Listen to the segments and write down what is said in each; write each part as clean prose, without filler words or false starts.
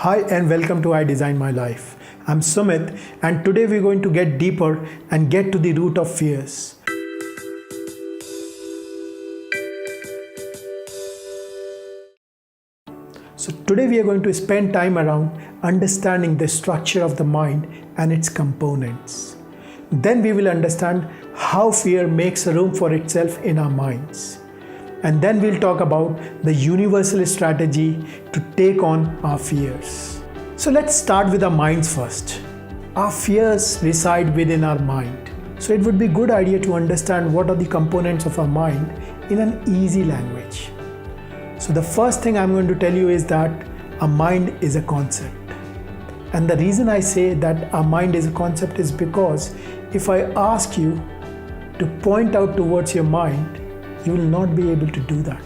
Hi and welcome to I Design My Life. I'm Sumit and today we're going to get deeper and get to the root of fears. So today we are going to spend time around understanding the structure of the mind and its components. Then we will understand how fear makes a room for itself in our minds. And then we'll talk about the universal strategy to take on our fears. So let's start with our minds first. Our fears reside within our mind. So it would be a good idea to understand what are the components of our mind in an easy language. So the first thing I'm going to tell you is that our mind is a concept. And the reason I say that our mind is a concept is because if I ask you to point out towards your mind, you will not be able to do that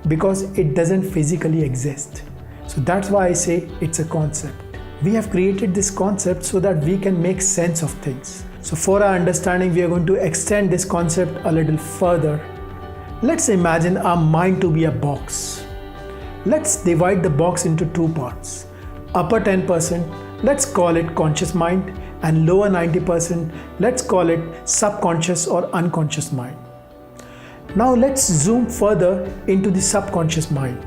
because it doesn't physically exist. So that's why I say it's a concept. We have created this concept so that we can make sense of things. So for our understanding, we are going to extend this concept a little further. Let's imagine our mind to be a box. Let's divide the box into two parts. Upper 10%, let's call it conscious mind, and lower 90%, let's call it subconscious or unconscious mind. Now let's zoom further into the subconscious mind.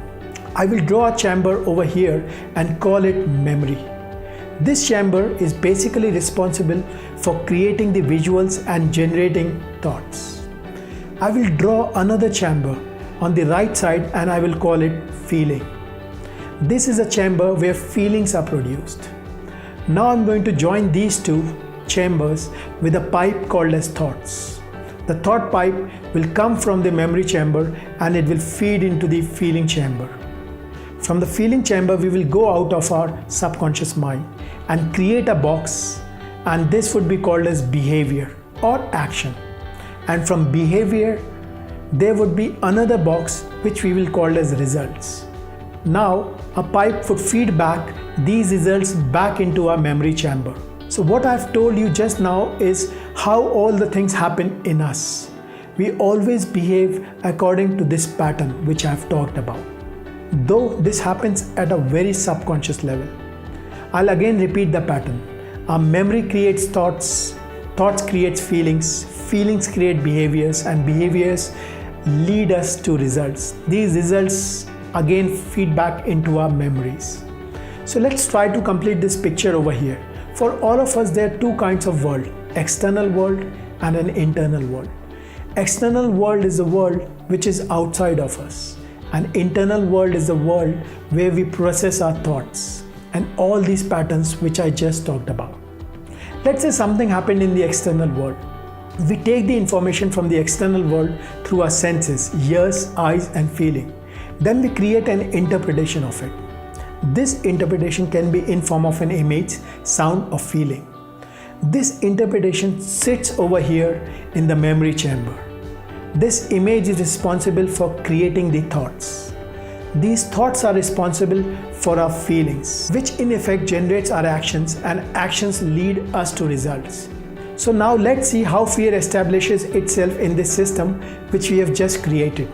I will draw a chamber over here and call it memory. This chamber is basically responsible for creating the visuals and generating thoughts. I will draw another chamber on the right side and I will call it feeling. This is a chamber where feelings are produced. Now I'm going to join these two chambers with a pipe called as thoughts. The thought pipe will come from the memory chamber and it will feed into the feeling chamber. From the feeling chamber, we will go out of our subconscious mind and create a box, and this would be called as behavior or action. And from behavior, there would be another box which we will call as results. Now, a pipe would feed back these results back into our memory chamber. So what I've told you just now is how all the things happen in us. We always behave according to this pattern which I've talked about. Though this happens at a very subconscious level. I'll again repeat the pattern. Our memory creates thoughts, thoughts creates feelings, feelings create behaviors, and behaviors lead us to results. These results again feed back into our memories. So let's try to complete this picture over here. For all of us, there are two kinds of world, external world and an internal world. External world is the world which is outside of us. An internal world is the world where we process our thoughts and all these patterns which I just talked about. Let's say something happened in the external world. We take the information from the external world through our senses, ears, eyes and feeling. Then we create an interpretation of it. This interpretation can be in form of an image, sound or feeling. This interpretation sits over here in the memory chamber. This image is responsible for creating the thoughts. These thoughts are responsible for our feelings, which in effect generates our actions, and actions lead us to results. So now let's see how fear establishes itself in this system which we have just created.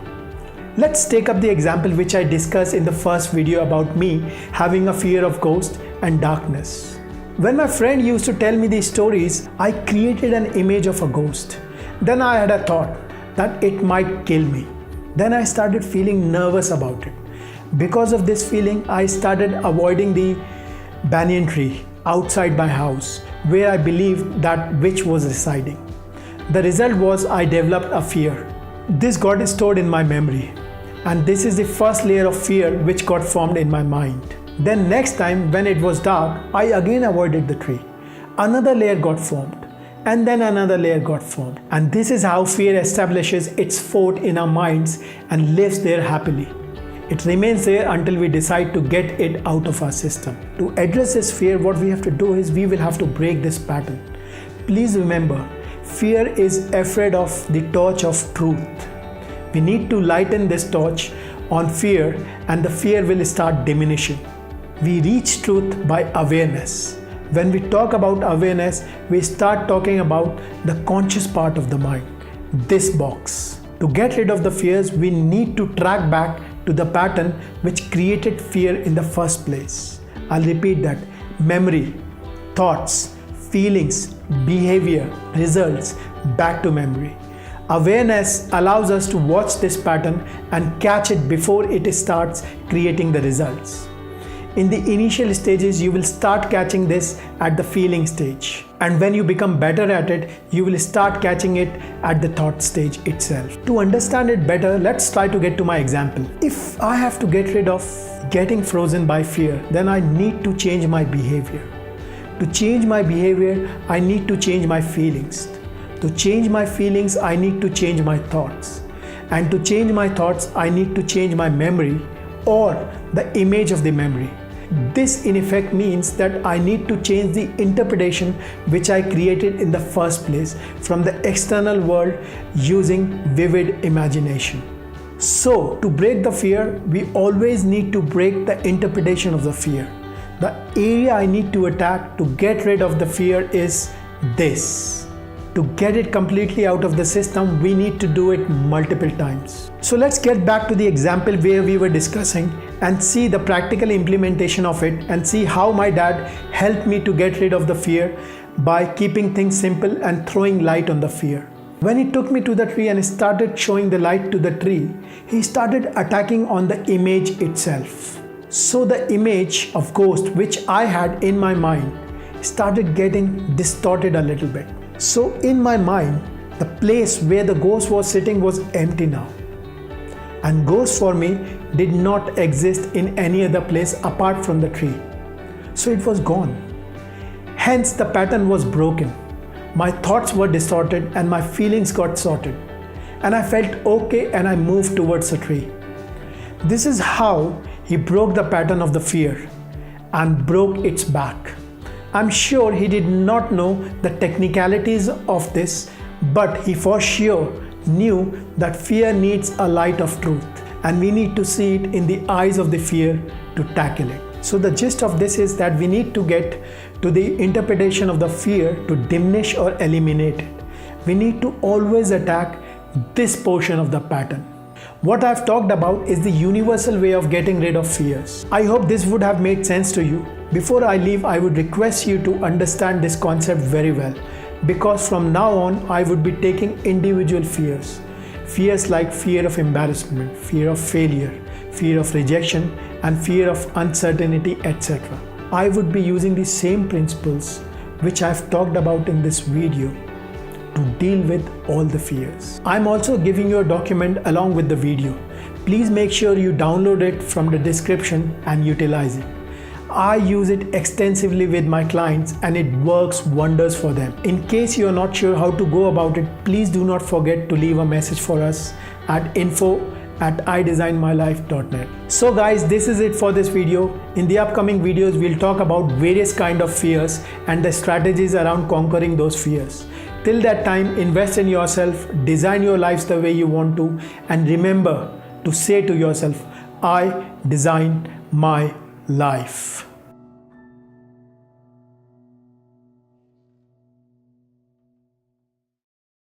Let's take up the example which I discussed in the first video about me having a fear of ghosts and darkness. When my friend used to tell me these stories, I created an image of a ghost. Then I had a thought that it might kill me. Then I started feeling nervous about it. Because of this feeling, I started avoiding the banyan tree outside my house where I believed that witch was residing. The result was I developed a fear. This got stored in my memory, and this is the first layer of fear which got formed in my mind. Then next time when it was dark, I again avoided the tree. Another layer got formed, and then another layer got formed. And this is how fear establishes its fort in our minds and lives there happily. It remains there until we decide to get it out of our system. To address this fear, what we have to do is we will have to break this pattern. Please remember, fear is afraid of the torch of truth. We need to lighten this torch on fear and the fear will start diminishing. We reach truth by awareness. When we talk about awareness, we start talking about the conscious part of the mind, this box. To get rid of the fears, we need to track back to the pattern which created fear in the first place. I'll repeat that. Memory, thoughts, feelings, behavior, results, back to memory. Awareness allows us to watch this pattern and catch it before it starts creating the results. In the initial stages, you will start catching this at the feeling stage. And when you become better at it, you will start catching it at the thought stage itself. To understand it better, let's try to get to my example. If I have to get rid of getting frozen by fear, then I need to change my behavior. To change my behavior, I need to change my feelings. To change my feelings, I need to change my thoughts. And to change my thoughts, I need to change my memory or the image of the memory. This in effect means that I need to change the interpretation which I created in the first place from the external world using vivid imagination. So, to break the fear, we always need to break the interpretation of the fear. The area I need to attack to get rid of the fear is this. To get it completely out of the system, we need to do it multiple times. So let's get back to the example where we were discussing and see the practical implementation of it and see how my dad helped me to get rid of the fear by keeping things simple and throwing light on the fear. When he took me to the tree and started showing the light to the tree, he started attacking on the image itself. So the image of ghost which I had in my mind started getting distorted a little bit. So in my mind, the place where the ghost was sitting was empty now. And ghost for me did not exist in any other place apart from the tree. So it was gone. Hence the pattern was broken. My thoughts were distorted and my feelings got sorted. And I felt okay and I moved towards the tree. This is how he broke the pattern of the fear and broke its back. I'm sure he did not know the technicalities of this, but he for sure knew that fear needs a light of truth and we need to see it in the eyes of the fear to tackle it. So the gist of this is that we need to get to the interpretation of the fear to diminish or eliminate it. We need to always attack this portion of the pattern. What I've talked about is the universal way of getting rid of fears. I hope this would have made sense to you. Before I leave, I would request you to understand this concept very well, because from now on, I would be taking individual fears. Fears like fear of embarrassment, fear of failure, fear of rejection, and fear of uncertainty, etc. I would be using the same principles which I've talked about in this video to deal with all the fears. I'm also giving you a document along with the video. Please make sure you download it from the description and utilize it. I use it extensively with my clients and it works wonders for them. In case you are not sure how to go about it, please do not forget to leave a message for us at info@idesignmylife.net. So guys, this is it for this video. In the upcoming videos, we'll talk about various kind of fears and the strategies around conquering those fears. Till that time, invest in yourself, design your lives the way you want to, and remember to say to yourself, I design my life.